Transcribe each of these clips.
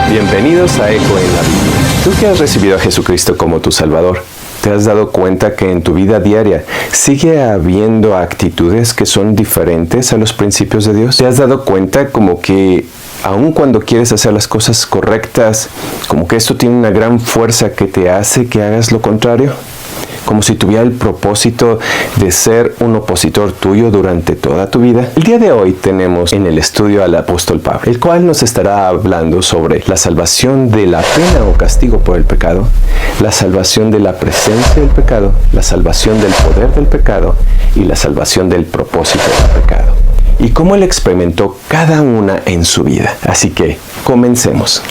Bienvenidos a Eco en la Vida. Tú que has recibido a Jesucristo como tu Salvador, ¿te has dado cuenta que en tu vida diaria sigue habiendo actitudes que son diferentes a los principios de Dios? ¿Te has dado cuenta como que aun cuando quieres hacer las cosas correctas, como que esto tiene una gran fuerza que te hace que hagas lo contrario? Como si tuviera el propósito de ser un opositor tuyo durante toda tu vida. El día de hoy tenemos en el estudio al apóstol Pablo, el cual nos estará hablando sobre la salvación de la pena o castigo por el pecado, la salvación de la presencia del pecado, la salvación del poder del pecado y la salvación del propósito del pecado, y cómo él experimentó cada una en su vida. Así que comencemos.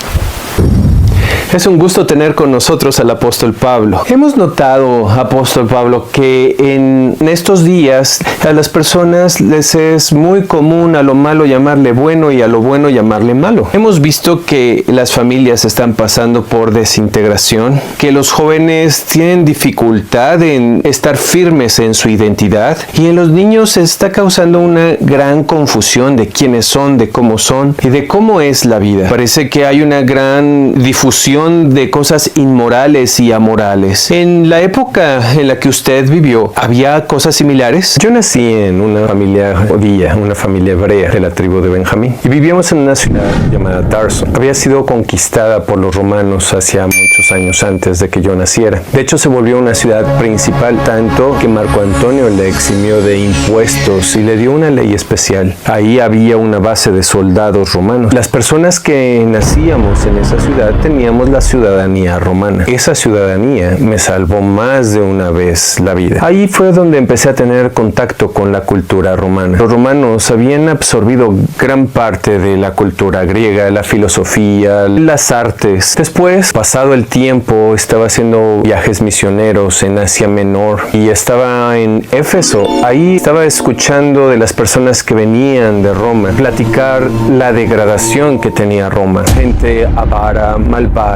Es un gusto tener con nosotros al apóstol Pablo. Hemos notado, apóstol Pablo, que en estos días a las personas les es muy común a lo malo llamarle bueno y a lo bueno llamarle malo. Hemos visto que las familias están pasando por desintegración, que los jóvenes tienen dificultad en estar firmes en su identidad, y en los niños se está causando una gran confusión de quiénes son, de cómo son y de cómo es la vida. Parece que hay una gran difusión de cosas inmorales y amorales. En la época en la que usted vivió, ¿había cosas similares? Yo nací en una familia judía, una familia hebrea de la tribu de Benjamín, y vivíamos en una ciudad llamada Tarso. Había sido conquistada por los romanos hacia muchos años antes de que yo naciera. De hecho, se volvió una ciudad principal, tanto que Marco Antonio le eximió de impuestos y le dio una ley especial. Ahí había una base de soldados romanos. Las personas que nacíamos en esa ciudad teníamos la ciudadanía romana. Esa ciudadanía me salvó más de una vez la vida. Ahí fue donde empecé a tener contacto con la cultura romana. Los romanos habían absorbido gran parte de la cultura griega, la filosofía, las artes. Después, pasado el tiempo, estaba haciendo viajes misioneros en Asia Menor y estaba en Éfeso. Ahí estaba escuchando de las personas que venían de Roma platicar la degradación que tenía Roma. Gente avara, malvada,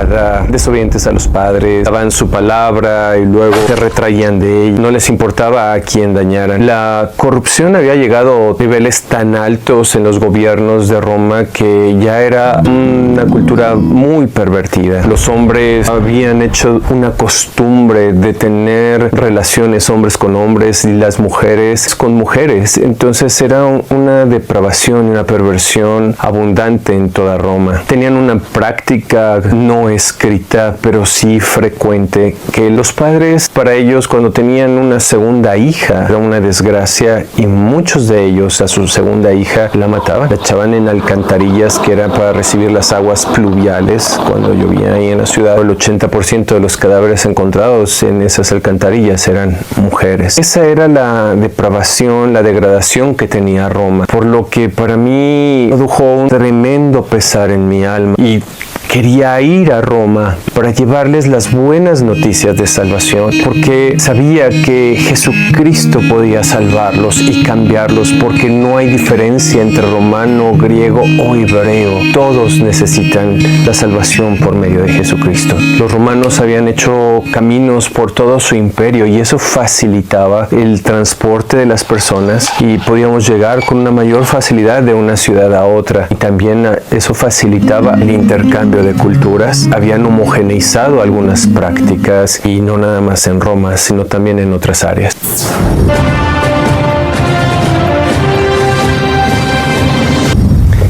desobedientes a los padres, daban su palabra y luego se retraían de ella. No les importaba a quién dañaran. La corrupción había llegado a niveles tan altos en los gobiernos de Roma que ya era una cultura muy pervertida. Los hombres habían hecho una costumbre de tener relaciones hombres con hombres y las mujeres con mujeres. Entonces era una depravación y una perversión abundante en toda Roma. Tenían una práctica no escrita, pero sí frecuente, que los padres, para ellos, cuando tenían una segunda hija, era una desgracia, y muchos de ellos a su segunda hija la mataban, la echaban en alcantarillas que eran para recibir las aguas pluviales cuando llovía ahí en la ciudad. El 80% de los cadáveres encontrados en esas alcantarillas eran mujeres. Esa era la depravación, la degradación que tenía Roma, por lo que para mí produjo un tremendo pesar en mi alma, y quería ir a Roma para llevarles las buenas noticias de salvación, porque sabía que Jesucristo podía salvarlos y cambiarlos, porque no hay diferencia entre romano, griego o hebreo. Todos necesitan la salvación por medio de Jesucristo. Los romanos habían hecho caminos por todo su imperio, y eso facilitaba el transporte de las personas, y podíamos llegar con una mayor facilidad de una ciudad a otra, y también eso facilitaba el intercambio de culturas. Habían homogeneizado algunas prácticas, y no nada más en Roma, sino también en otras áreas.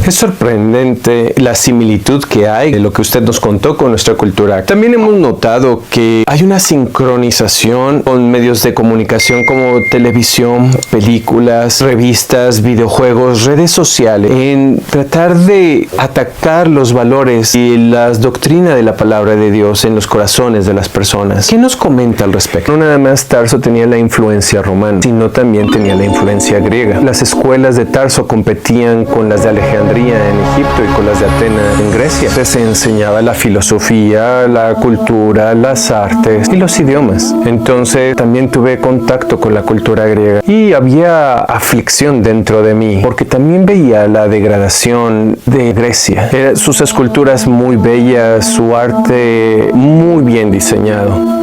Es sorprendente la similitud que hay de lo que usted nos contó con nuestra cultura. También hemos notado que hay una sincronización con medios de comunicación como televisión, películas, revistas, videojuegos, redes sociales, en tratar de atacar los valores y la doctrina de la palabra de Dios en los corazones de las personas. ¿Qué nos comenta al respecto? No nada más Tarso tenía la influencia romana, sino también tenía la influencia griega. Las escuelas de Tarso competían con las de Alejandría en Egipto y con las de Atenas en Grecia. Se enseñaba la filosofía, la cultura, las artes y los idiomas. Entonces también tuve contacto con la cultura griega, y había aflicción dentro de mí, porque también veía la degradación de Grecia. Sus esculturas muy bellas, su arte muy bien diseñado.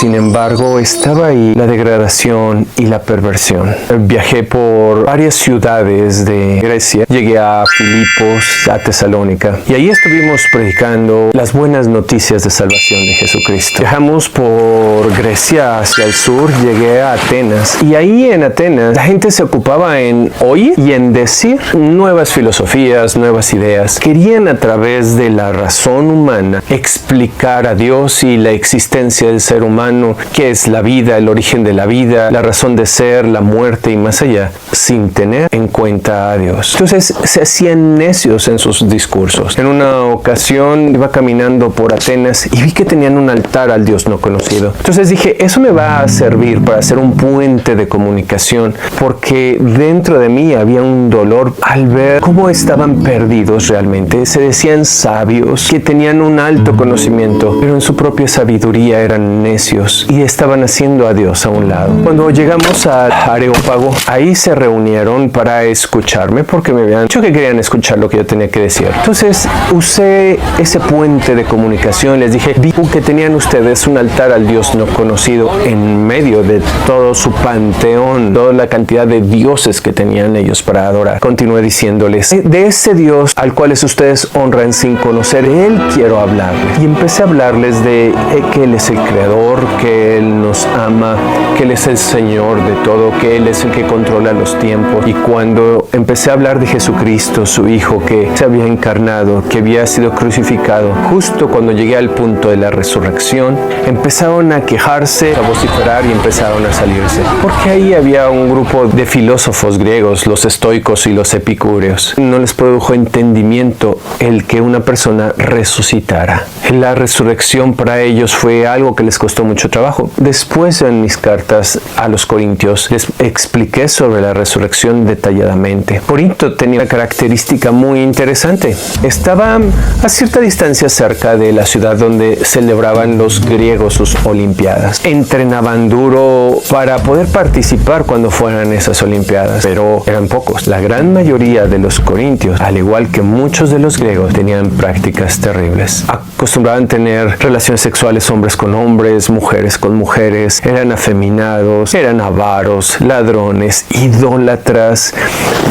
Sin embargo, estaba ahí la degradación y la perversión. Viajé por varias ciudades de Grecia. Llegué a Filipos, a Tesalónica, y ahí estuvimos predicando las buenas noticias de salvación de Jesucristo. Viajamos por Grecia hacia el sur, llegué a Atenas, y ahí en Atenas la gente se ocupaba en oír y en decir nuevas filosofías, nuevas ideas. Querían a través de la razón humana explicar a Dios y la existencia del ser humano, qué es la vida, el origen de la vida, la razón de ser, la muerte y más allá, sin tener en cuenta a Dios. Entonces se hacían necios en sus discursos. En una ocasión iba caminando por Atenas y vi que tenían un altar al Dios no conocido. Entonces dije, eso me va a servir para hacer un puente de comunicación, porque dentro de mí había un dolor al ver cómo estaban perdidos realmente. Se decían sabios, que tenían un alto conocimiento, pero en su propia sabiduría eran necios y estaban haciendo a Dios a un lado. Cuando llegamos al Areópago, ahí se reunieron para escucharme, porque me habían dicho que querían escuchar lo que yo tenía que decir. Entonces usé ese puente de comunicación. Les dije, vi que tenían ustedes un altar al Dios no conocido en medio de todo su panteón, toda la cantidad de dioses que tenían ellos para adorar. Continué diciéndoles, de ese Dios al cual ustedes honran sin conocer, de Él quiero hablarles. Y empecé a hablarles de que Él es el Creador, que Él nos ama, que Él es el Señor de todo, que Él es el que controla los tiempos. Y cuando empecé a hablar de Jesucristo, su Hijo, que se había encarnado, que había sido crucificado, justo cuando llegué al punto de la resurrección, empezaron a quejarse, a vociferar y empezaron a salirse. Porque ahí había un grupo de filósofos griegos, los estoicos y los epicúreos. No les produjo entendimiento el que una persona resucitara. La resurrección para ellos fue algo que les costó mucho trabajo. Después, en mis cartas a los corintios, les expliqué sobre la resurrección detalladamente. Corinto tenía una característica muy interesante. Estaba a cierta distancia cerca de la ciudad donde celebraban los griegos sus olimpiadas. Entrenaban duro para poder participar cuando fueran esas olimpiadas, pero eran pocos. La gran mayoría de los corintios, al igual que muchos de los griegos, tenían prácticas terribles. Acostumbraban tener relaciones sexuales hombres con hombres, mujeres con mujeres, eran afeminados, eran avaros, ladrones, idólatras,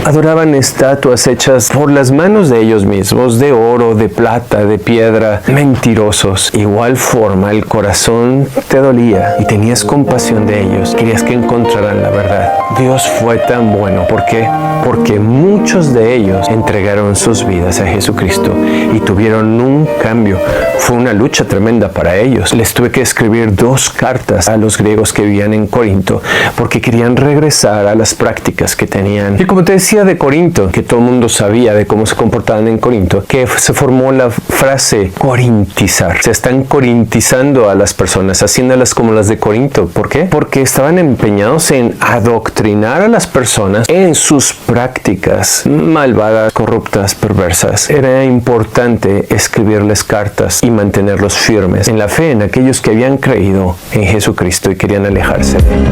adoraban estatuas hechas por las manos de ellos mismos, de oro, de plata, de piedra, mentirosos. Igual forma, el corazón te dolía y tenías compasión de ellos, querías que encontraran la verdad. Dios fue tan bueno. ¿Por qué? Porque muchos de ellos entregaron sus vidas a Jesucristo y tuvieron un cambio. Fue una lucha tremenda para ellos. Les tuve que escribir 2 cartas a los griegos que vivían en Corinto porque querían regresar a las prácticas que tenían. Y como te decía de Corinto, que todo el mundo sabía de cómo se comportaban en Corinto, que se formó la frase corintizar. Se están corintizando a las personas, haciéndolas como las de Corinto. ¿Por qué? Porque estaban empeñados en adoctrinar a las personas en sus prácticas malvadas, corruptas, perversas. Era importante escribirles cartas y mantenerlos firmes en la fe en aquellos que habían creído en Jesucristo y querían alejarse de Él.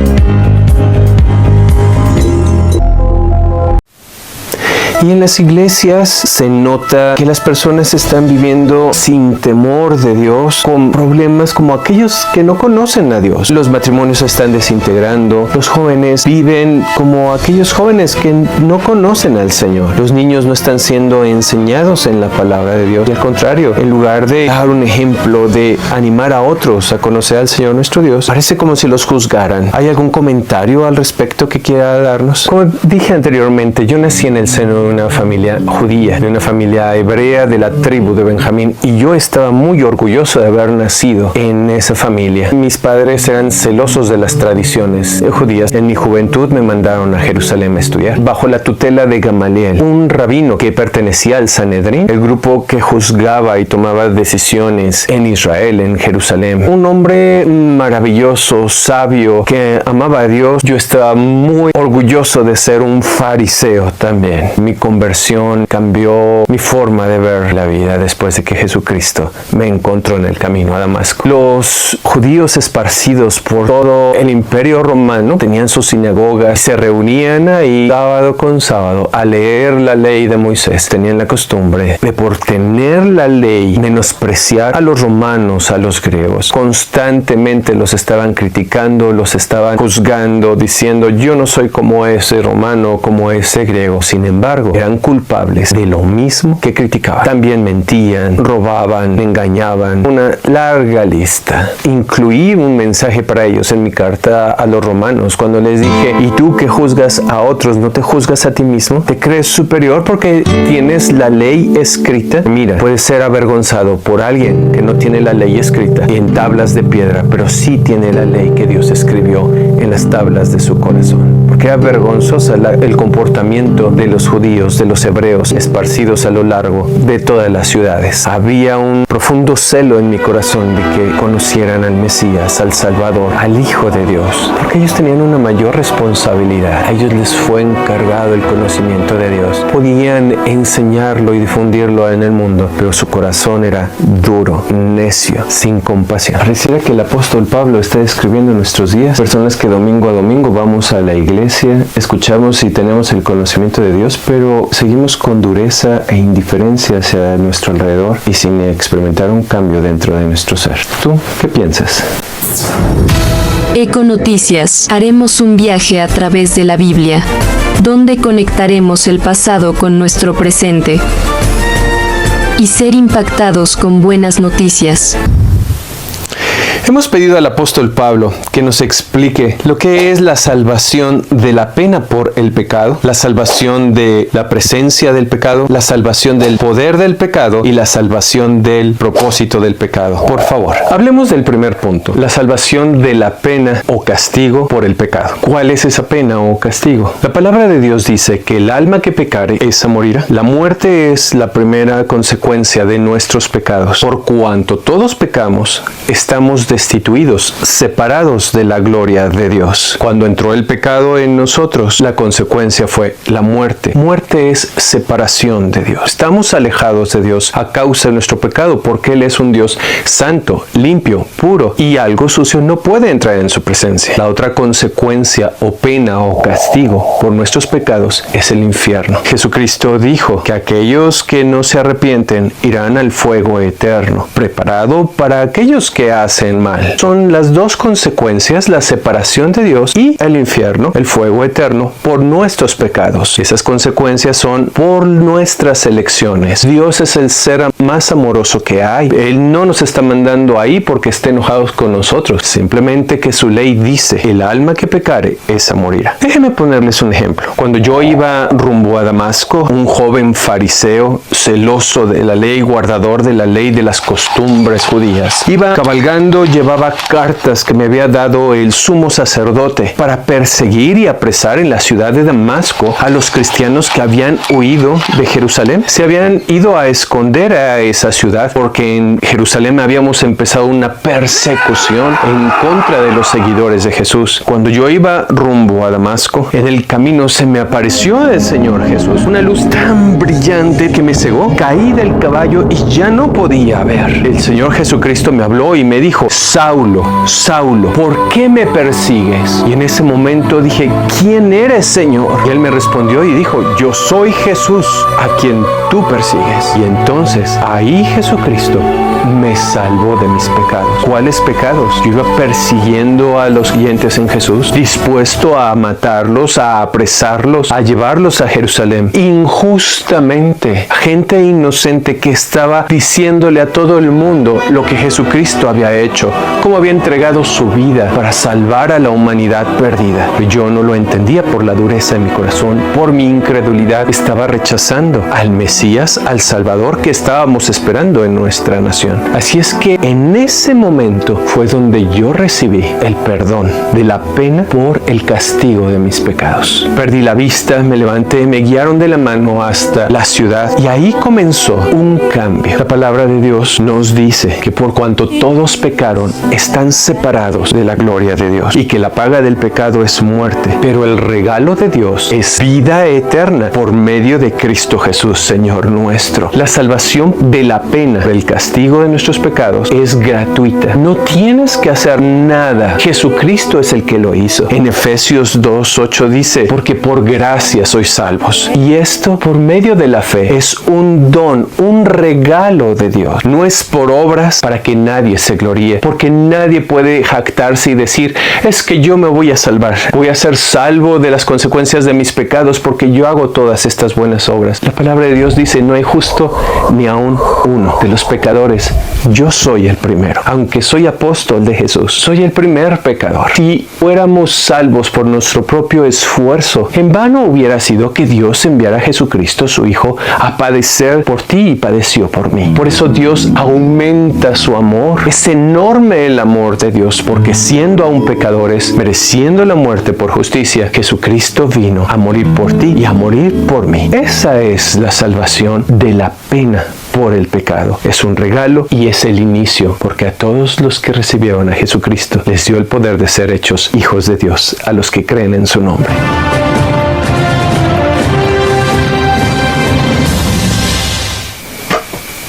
Y en las iglesias se nota que las personas están viviendo sin temor de Dios, con problemas como aquellos que no conocen a Dios. Los matrimonios se están desintegrando, los jóvenes viven como aquellos jóvenes que no conocen al Señor. Los niños no están siendo enseñados en la palabra de Dios. Y al contrario, en lugar de dar un ejemplo, de animar a otros a conocer al Señor nuestro Dios, parece como si los juzgaran. ¿Hay algún comentario al respecto que quiera darnos? Como dije anteriormente, yo nací en el seno de una familia judía, de una familia hebrea de la tribu de Benjamín, y yo estaba muy orgulloso de haber nacido en esa familia. Mis padres eran celosos de las tradiciones judías. En mi juventud me mandaron a Jerusalén a estudiar, bajo la tutela de Gamaliel, un rabino que pertenecía al Sanedrín, el grupo que juzgaba y tomaba decisiones en Israel, en Jerusalén. Un hombre maravilloso, sabio, que amaba a Dios. Yo estaba muy orgulloso de ser un fariseo también. Mi conversión, cambió mi forma de ver la vida después de que Jesucristo me encontró en el camino a Damasco. Los judíos esparcidos por todo el imperio romano tenían sus sinagogas y se reunían ahí sábado con sábado a leer la ley de Moisés. Tenían la costumbre de, por tener la ley, menospreciar a los romanos, a los griegos. Constantemente los estaban criticando, los estaban juzgando, diciendo: yo no soy como ese romano, como ese griego. Sin embargo, eran culpables de lo mismo que criticaban. También mentían, robaban, engañaban. Una larga lista. Incluí un mensaje para ellos en mi carta a los romanos cuando les dije: ¿y tú que juzgas a otros, no te juzgas a ti mismo? ¿Te crees superior porque tienes la ley escrita? Mira, puedes ser avergonzado por alguien que no tiene la ley escrita y en tablas de piedra, pero sí tiene la ley que Dios escribió en las tablas de su corazón. Porque era vergonzosa el comportamiento de los judíos, de los hebreos esparcidos a lo largo de todas las ciudades. Había un profundo celo en mi corazón de que conocieran al Mesías, al Salvador, al Hijo de Dios, porque ellos tenían una mayor responsabilidad. A ellos les fue encargado el conocimiento de Dios. Podían enseñarlo y difundirlo en el mundo, pero su corazón era duro, necio, sin compasión. Pareciera que el apóstol Pablo está describiendo en nuestros días personas que domingo a domingo vamos a la iglesia, escuchamos y tenemos el conocimiento de Dios, pero seguimos con dureza e indiferencia hacia nuestro alrededor y sin experimentar un cambio dentro de nuestro ser. ¿Tú qué piensas? Econoticias. Haremos un viaje a través de la Biblia, donde conectaremos el pasado con nuestro presente y ser impactados con buenas noticias. Hemos pedido al apóstol Pablo que nos explique lo que es la salvación de la pena por el pecado, la salvación de la presencia del pecado, la salvación del poder del pecado y la salvación del propósito del pecado. Por favor, hablemos del primer punto, la salvación de la pena o castigo por el pecado. ¿Cuál es esa pena o castigo? La palabra de Dios dice que el alma que pecare, esa morirá. La muerte es la primera consecuencia de nuestros pecados. Por cuanto todos pecamos, estamos destituidos, separados de la gloria de Dios. Cuando entró el pecado en nosotros, la consecuencia fue la muerte. Muerte es separación de Dios. Estamos alejados de Dios a causa de nuestro pecado, porque Él es un Dios santo, limpio, puro, y algo sucio no puede entrar en su presencia. La otra consecuencia o pena o castigo por nuestros pecados es el infierno. Jesucristo dijo que aquellos que no se arrepienten irán al fuego eterno, preparado para aquellos que hacen mal. Son las dos consecuencias, la separación de Dios y el infierno, el fuego eterno, por nuestros pecados. Esas consecuencias son por nuestras elecciones. Dios es el ser más amoroso que hay. Él no nos está mandando ahí porque esté enojado con nosotros, simplemente que su ley dice: el alma que pecare, esa morirá. Déjenme ponerles un ejemplo. Cuando yo iba rumbo a Damasco, un joven fariseo, celoso de la ley, guardador de la ley, de las costumbres judías, iba cabalgando, llevaba cartas que me había dado el sumo sacerdote para perseguir y apresar en la ciudad de Damasco a los cristianos que habían huido de Jerusalén. Se habían ido a esconder a esa ciudad porque en Jerusalén habíamos empezado una persecución en contra de los seguidores de Jesús. Cuando yo iba rumbo a Damasco, en el camino se me apareció el Señor Jesús, una luz tan brillante que me cegó. Caí del caballo y ya no podía ver. El Señor Jesucristo me habló y me dijo: Saulo, Saulo, ¿por qué me persigues? Y en ese momento dije: ¿quién eres, Señor? Y Él me respondió y dijo: yo soy Jesús, a quien tú persigues. Y entonces ahí Jesucristo me salvó de mis pecados. ¿Cuáles pecados? Yo iba persiguiendo a los creyentes en Jesús, dispuesto a matarlos, a apresarlos, a llevarlos a Jerusalén injustamente. Gente inocente que estaba diciéndole a todo el mundo lo que Jesucristo había hecho, cómo había entregado su vida para salvar a la humanidad perdida. Yo no lo entendía por la dureza de mi corazón, por mi incredulidad. Estaba rechazando al Mesías, al Salvador que estábamos esperando en nuestra nación. salvación. Así es que en ese momento fue donde yo recibí el perdón de la pena por el castigo de mis pecados. Perdí la vista, me levanté, me guiaron de la mano hasta la ciudad y ahí comenzó un cambio. La palabra de Dios nos dice que por cuanto todos pecaron, están separados de la gloria de Dios y que la paga del pecado es muerte, pero el regalo de Dios es vida eterna por medio de Cristo Jesús, Señor nuestro. La salvación de la pena del castigo de nuestros pecados es gratuita. No tienes que hacer nada. Jesucristo es el que lo hizo. En Efesios 2:8 dice, porque por gracia sois salvos. Y esto por medio de la fe es un don, un regalo de Dios. No es por obras para que nadie se gloríe, porque nadie puede jactarse y decir, es que yo me voy a salvar. Voy a ser salvo de las consecuencias de mis pecados porque yo hago todas estas buenas obras. La palabra de Dios dice, no hay justo ni aún uno. De los pecadores, yo soy el primero. Aunque soy apóstol de Jesús, soy el primer pecador. Si fuéramos salvos por nuestro propio esfuerzo, en vano hubiera sido que Dios enviara a Jesucristo, su Hijo, a padecer por ti y padeció por mí. Por eso Dios aumenta su amor. Es enorme el amor de Dios, porque siendo aún pecadores, mereciendo la muerte por justicia, Jesucristo vino a morir por ti y a morir por mí. Esa es la salvación de la pena por el pecado. Es un regalo y es el inicio, porque a todos los que recibieron a Jesucristo les dio el poder de ser hechos hijos de Dios, a los que creen en su nombre.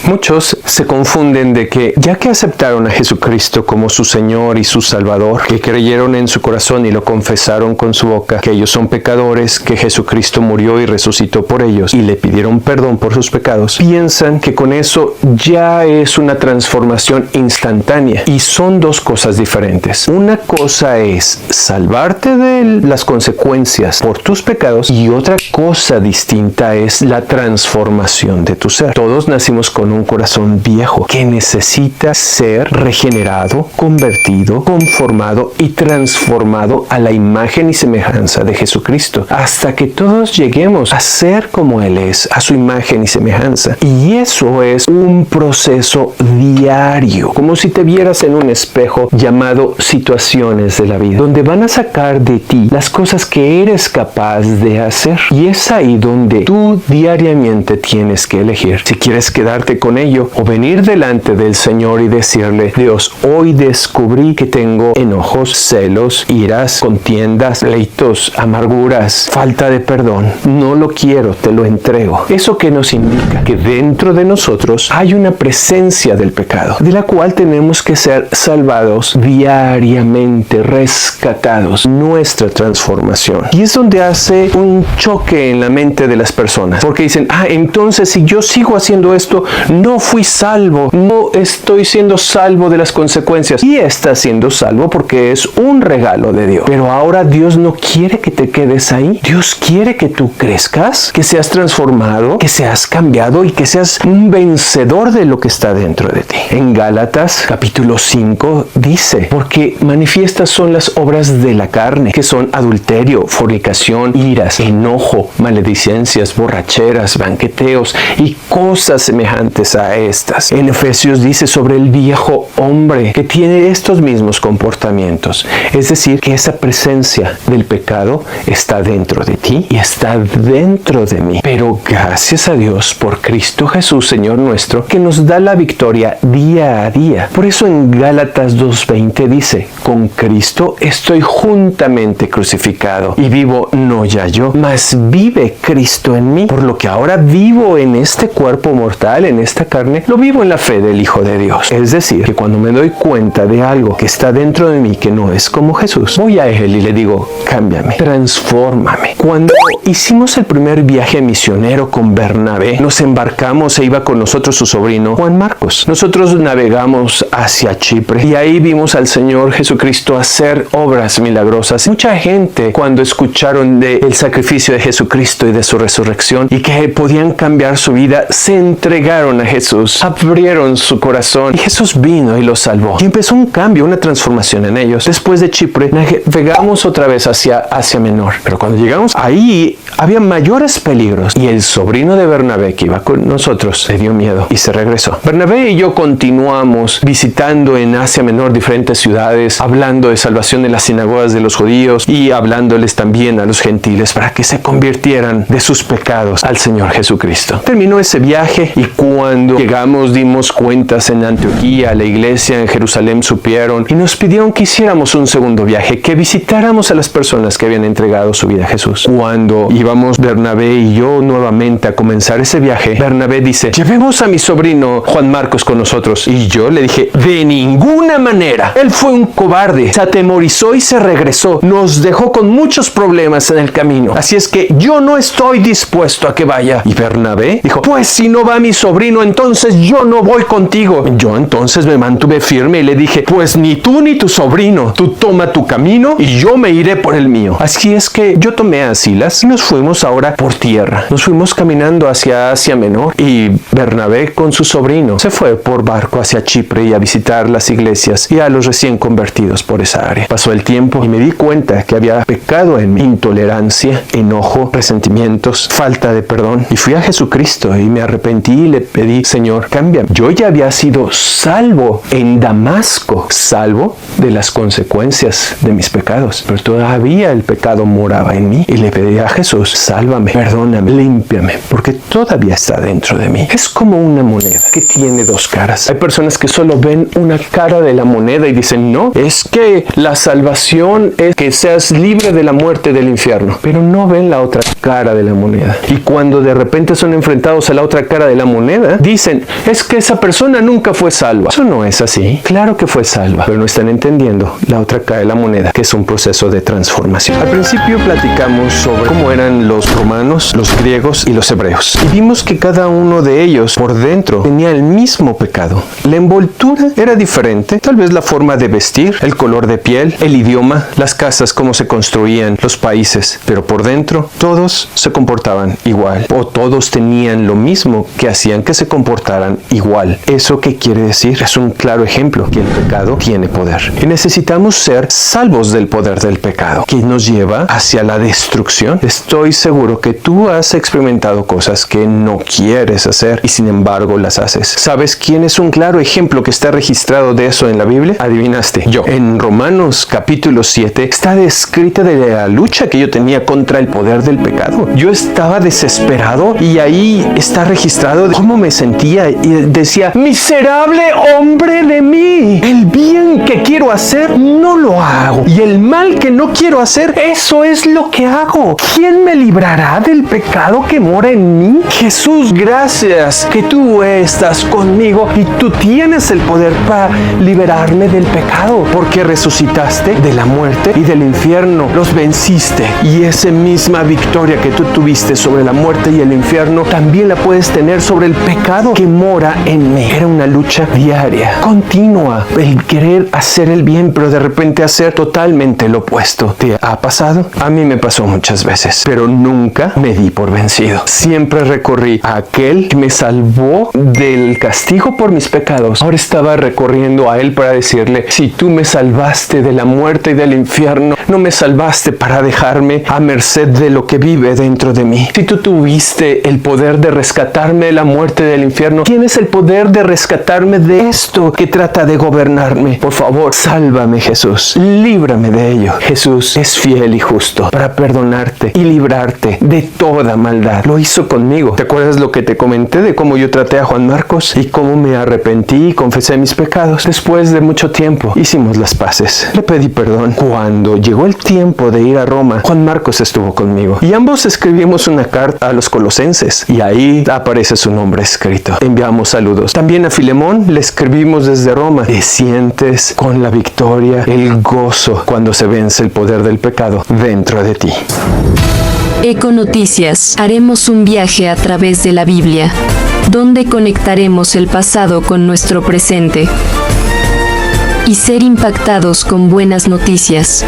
Muchos se confunden de que, ya que aceptaron a Jesucristo como su Señor y su Salvador, que creyeron en su corazón y lo confesaron con su boca, que ellos son pecadores, que Jesucristo murió y resucitó por ellos y le pidieron perdón por sus pecados, piensan que con eso ya es una transformación instantánea. Y son dos cosas diferentes. Una cosa es salvarte de las consecuencias por tus pecados y otra cosa distinta es la transformación de tu ser. Todos nacimos con un corazón viejo que necesita ser regenerado, convertido, conformado y transformado a la imagen y semejanza de Jesucristo, hasta que todos lleguemos a ser como Él es, a su imagen y semejanza. Y eso es un proceso diario, como si te vieras en un espejo llamado situaciones de la vida, donde van a sacar de ti las cosas que eres capaz de hacer. Y es ahí donde tú diariamente tienes que elegir si quieres quedarte con ello o venir delante del Señor y decirle, Dios, hoy descubrí que tengo enojos, celos, iras, contiendas, pleitos, amarguras, falta de perdón. No lo quiero, te lo entrego. Eso que nos indica que dentro de nosotros hay una presencia del pecado, de la cual tenemos que ser salvados diariamente, rescatados, nuestra transformación. Y es donde hace un choque en la mente de las personas, porque dicen, entonces si yo sigo haciendo esto, no fui salvo, no estoy siendo salvo de las consecuencias. Y estás siendo salvo porque es un regalo de Dios. Pero ahora Dios no quiere que te quedes ahí. Dios quiere que tú crezcas, que seas transformado, que seas cambiado y que seas un vencedor de lo que está dentro de ti. En Gálatas capítulo 5 dice, porque manifiestas son las obras de la carne, que son adulterio, fornicación, iras, enojo, maledicencias, borracheras, banqueteos y cosas semejantes a estas. En Efesios dice sobre el viejo hombre que tiene estos mismos comportamientos. Es decir, que esa presencia del pecado está dentro de ti y está dentro de mí. Pero gracias a Dios por Cristo Jesús, Señor nuestro, que nos da la victoria día a día. Por eso en Gálatas 2:20 dice, con Cristo estoy juntamente crucificado y vivo no ya yo, mas vive Cristo en mí. Por lo que ahora vivo en este cuerpo mortal, en esta carne, lo vivo en la fe del Hijo de Dios. Es decir, que cuando me doy cuenta de algo que está dentro de mí que no es como Jesús, voy a Él y le digo, cámbiame, transfórmame. Cuando hicimos el primer viaje misionero con Bernabé, nos embarcamos e iba con nosotros su sobrino Juan Marcos. Nosotros navegamos hacia Chipre y ahí vimos al Señor Jesucristo hacer obras milagrosas. Mucha gente, cuando escucharon del sacrificio de Jesucristo y de su resurrección y que podían cambiar su vida, se entregaron a Jesús, abrieron su corazón y Jesús vino y los salvó. Y empezó un cambio, una transformación en ellos. Después de Chipre, navegamos otra vez hacia Asia Menor. Pero cuando llegamos ahí, había mayores peligros. Y el sobrino de Bernabé, que iba con nosotros, le dio miedo y se regresó. Bernabé y yo continuamos visitando en Asia Menor diferentes ciudades, hablando de salvación en las sinagogas de los judíos y hablándoles también a los gentiles para que se convirtieran de sus pecados al Señor Jesucristo. Terminó ese viaje y cuando llegamos dimos cuentas en Antioquía, a la iglesia en Jerusalén supieron y nos pidieron que hiciéramos un segundo viaje, que visitáramos a las personas que habían entregado su vida a Jesús. Cuando íbamos Bernabé y yo nuevamente a comenzar ese viaje, Bernabé dice: llevemos a mi sobrino Juan Marcos con nosotros. Y yo le dije: de ninguna manera. Él fue un cobarde, se atemorizó y se regresó. Nos dejó con muchos problemas en el camino. Así es que yo no estoy dispuesto a que vaya. Y Bernabé dijo: pues si no va mi sobrino, entonces yo no voy contigo. Yo entonces me mantuve firme y le dije: pues ni tú ni tu sobrino. Tú toma tu camino y yo me iré por el mío. Así es que yo tomé a Silas y nos fuimos ahora por tierra. Nos fuimos caminando hacia Asia Menor y Bernabé con su sobrino se fue por barco hacia Chipre y a visitar las iglesias y a los recién convertidos por esa área. Pasó el tiempo y me di cuenta que había pecado en mí: intolerancia, enojo, resentimientos, falta de perdón. Y fui a Jesucristo y me arrepentí y le pedí: Señor, cámbiame. Yo ya había sido salvo en Damasco, salvo de las consecuencias de mis pecados, pero todavía el pecado moraba en mí y le pedí a Jesús: sálvame, perdóname, límpiame, porque todavía está dentro de mí. Es como una moneda que tiene dos caras. Hay personas que solo ven una cara de la moneda y dicen: no, es que la salvación es que seas libre de la muerte del infierno, pero no ven la otra cara de la moneda. Y cuando de repente son enfrentados a la otra cara de la moneda, dicen: es que esa persona nunca fue salva. Eso no es así. Claro que fue salva, pero no están entendiendo la otra cara de la moneda, que es un proceso de transformación. Al principio platicamos sobre cómo eran los romanos, los griegos y los hebreos, y vimos que cada uno de ellos por dentro tenía el mismo pecado. La envoltura era diferente, tal vez la forma de vestir, el color de piel, el idioma, las casas, cómo se construían, los países, pero por dentro todos se comportaban igual, o todos tenían lo mismo que hacían que se comportaran igual. ¿Eso qué quiere decir? Es un claro ejemplo que el pecado tiene poder y necesitamos ser salvos del poder del pecado que nos lleva hacia la destrucción. Estoy seguro que tú has experimentado cosas que no quieres hacer y sin embargo las haces. ¿Sabes quién es un claro ejemplo que está registrado de eso en la Biblia? Adivinaste, yo. En Romanos capítulo 7 está descrita de la lucha que yo tenía contra el poder del pecado. Yo estaba desesperado y ahí está registrado cómo me sentía y decía: miserable hombre de mí, el bien que quiero hacer no lo hago y el mal que no quiero hacer, eso es lo que hago. ¿Quién me librará del pecado que mora en mí? Jesús, gracias que tú estás conmigo y tú tienes el poder para liberarme del pecado, porque resucitaste de la muerte y del infierno, los venciste, y esa misma victoria que tú tuviste sobre la muerte y el infierno también la puedes tener sobre el pecado que mora en mí. Era una lucha diaria, continua, el querer hacer el bien pero de repente hacer totalmente lo opuesto. ¿Te ha pasado? A mí me pasó muchas veces, pero nunca me di por vencido. Siempre recorrí a aquel que me salvó del castigo por mis pecados. Ahora estaba recorriendo a él para decirle: si tú me salvaste de la muerte y del infierno, no me salvaste para dejarme a merced de lo que vive dentro de mí. Si tú tuviste el poder de rescatarme de la muerte y del infierno, tienes el poder de rescatarme de esto que trata de gobernarme. Por favor, sálvame, Jesús. Líbrame de ello. Jesús es fiel y justo para perdonarte y librarte de toda maldad. Lo hizo conmigo. ¿Te acuerdas lo que te comenté de cómo yo traté a Juan Marcos y cómo me arrepentí y confesé mis pecados? Después de mucho tiempo hicimos las paces. Le pedí perdón. Cuando llegó el tiempo de ir a Roma, Juan Marcos estuvo conmigo y ambos escribimos una carta a los colosenses y ahí aparece su nombre escrito. Enviamos saludos. También a Filemón le escribimos desde Roma: te sientes con la victoria, el gozo cuando se vence el poder del pecado dentro de ti. Econoticias. Haremos un viaje a través de la Biblia, donde conectaremos el pasado con nuestro presente y ser impactados con buenas noticias.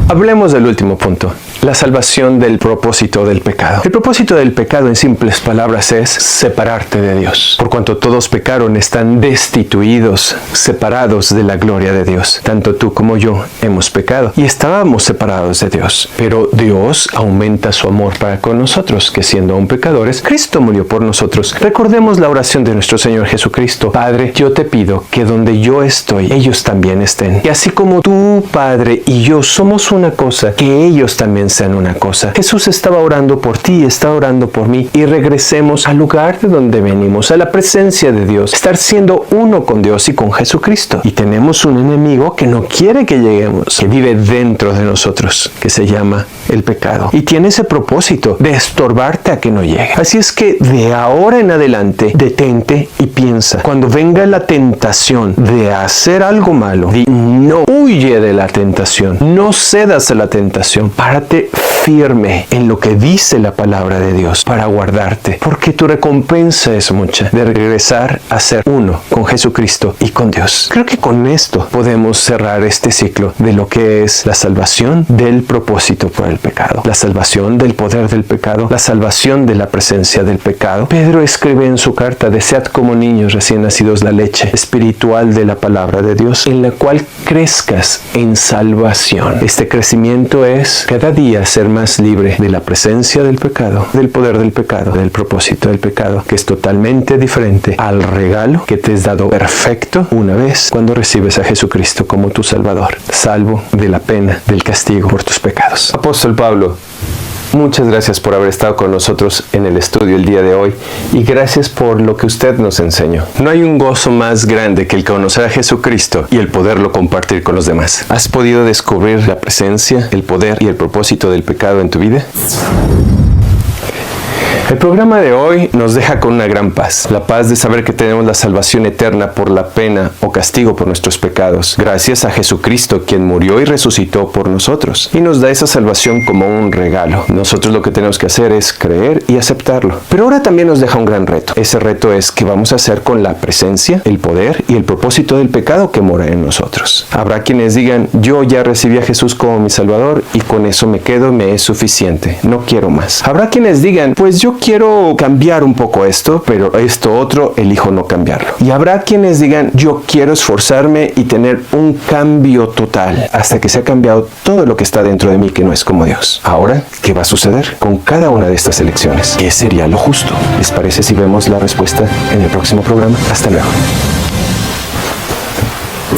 Hablemos del último punto. La salvación del propósito del pecado. El propósito del pecado, en simples palabras, es separarte de Dios. Por cuanto todos pecaron, están destituidos, separados de la gloria de Dios. Tanto tú como yo hemos pecado y estábamos separados de Dios. Pero Dios aumenta su amor para con nosotros, que siendo aún pecadores, Cristo murió por nosotros. Recordemos la oración de nuestro Señor Jesucristo. Padre, yo te pido que donde yo estoy, ellos también estén. Y así como tú, Padre, y yo somos una cosa, que ellos también sean una cosa. Jesús estaba orando por ti, está orando por mí. Y regresemos al lugar de donde venimos, a la presencia de Dios. Estar siendo uno con Dios y con Jesucristo. Y tenemos un enemigo que no quiere que lleguemos, que vive dentro de nosotros, que se llama el pecado. Y tiene ese propósito de estorbarte a que no llegue. Así es que de ahora en adelante, detente y piensa. Cuando venga la tentación de hacer algo malo, no huye de la tentación. No cedas a la tentación. Párate firme en lo que dice la palabra de Dios para guardarte. Porque tu recompensa es mucha de regresar a ser uno con Jesucristo y con Dios. Creo que con esto podemos cerrar este ciclo de lo que es la salvación del propósito por el pecado. La salvación del poder del pecado. La salvación de la presencia del pecado. Pedro escribe en su carta: desead como niños recién nacidos la leche espiritual de la palabra de Dios, en la cual crezcas en salvación. Este crecimiento es cada día ser más libre de la presencia del pecado, del poder del pecado, del propósito del pecado, que es totalmente diferente al regalo que te es dado perfecto una vez cuando recibes a Jesucristo como tu Salvador, salvo de la pena del castigo por tus pecados. Apóstol Pablo, muchas gracias por haber estado con nosotros en el estudio el día de hoy y gracias por lo que usted nos enseñó. No hay un gozo más grande que el conocer a Jesucristo y el poderlo compartir con los demás. ¿Has podido descubrir la presencia, el poder y el propósito del pecado en tu vida? El programa de hoy nos deja con una gran paz, la paz de saber que tenemos la salvación eterna por la pena o castigo por nuestros pecados, gracias a Jesucristo, quien murió y resucitó por nosotros, y nos da esa salvación como un regalo. Nosotros lo que tenemos que hacer es creer y aceptarlo. Pero ahora también nos deja un gran reto. Ese reto es qué vamos a hacer con la presencia, el poder y el propósito del pecado que mora en nosotros. Habrá quienes digan: yo ya recibí a Jesús como mi Salvador y con eso me quedo, me es suficiente, no quiero más. Habrá quienes digan: pues yo quiero cambiar un poco esto, pero esto otro elijo no cambiarlo. Y habrá quienes digan: yo quiero esforzarme y tener un cambio total hasta que se ha cambiado todo lo que está dentro de mí que no es como Dios. Ahora, ¿qué va a suceder con cada una de estas elecciones? ¿Qué sería lo justo? ¿Les parece si vemos la respuesta en el próximo programa? Hasta luego.